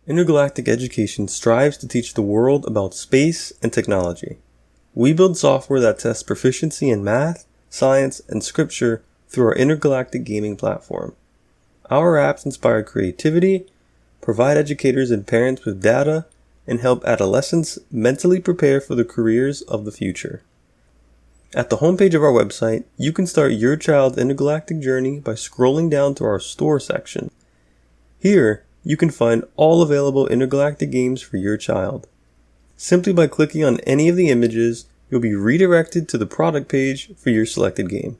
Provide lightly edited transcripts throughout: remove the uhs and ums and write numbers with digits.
Intergalactic Education strives to teach the world about space and technology. We build software that tests proficiency in math, science, and scripture through our intergalactic gaming platform. Our apps inspire creativity, provide educators and parents with data, and help adolescents mentally prepare for the careers of the future. At the homepage of our website, you can start your child's intergalactic journey by scrolling down to our store section. Here, you can find all available intergalactic games for your child. Simply by clicking on any of the images, you'll be redirected to the product page for your selected game.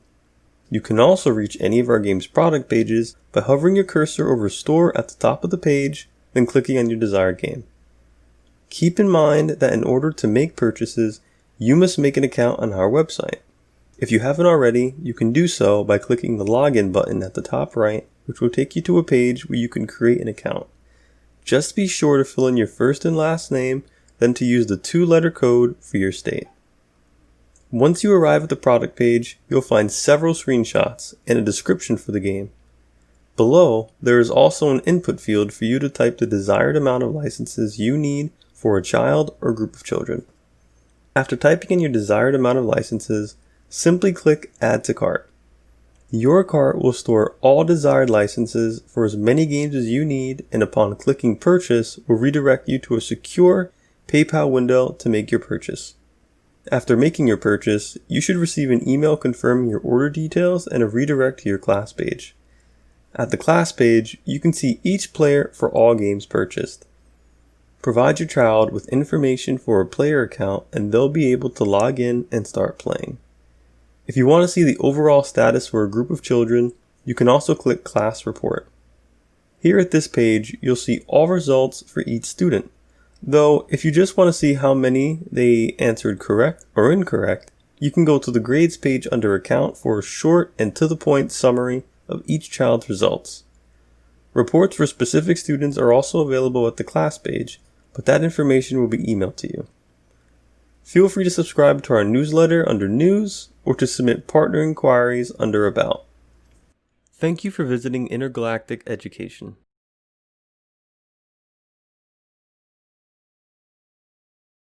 You can also reach any of our game's product pages by hovering your cursor over Store at the top of the page, then clicking on your desired game. Keep in mind that in order to make purchases, you must make an account on our website. If you haven't already, you can do so by clicking the Login button at the top right, which will take you to a page where you can create an account. Just be sure to fill in your first and last name, then to use the 2-letter code for your state. Once you arrive at the product page, you'll find several screenshots and a description for the game. Below, there is also an input field for you to type the desired amount of licenses you need for a child or group of children. After typing in your desired amount of licenses, simply click Add to Cart. Your cart will store all desired licenses for as many games as you need, and upon clicking Purchase will redirect you to a secure PayPal window to make your purchase. After making your purchase, you should receive an email confirming your order details and a redirect to your class page. At the class page, you can see each player for all games purchased. Provide your child with information for a player account and they'll be able to log in and start playing. If you want to see the overall status for a group of children, you can also click Class Report. Here at this page, you'll see all results for each student. Though, if you just want to see how many they answered correct or incorrect, you can go to the Grades page under Account for a short and to-the-point summary of each child's results. Reports for specific students are also available at the class page, but that information will be emailed to you. Feel free to subscribe to our newsletter under News or to submit partner inquiries under About. Thank you for visiting Intergalactic Education.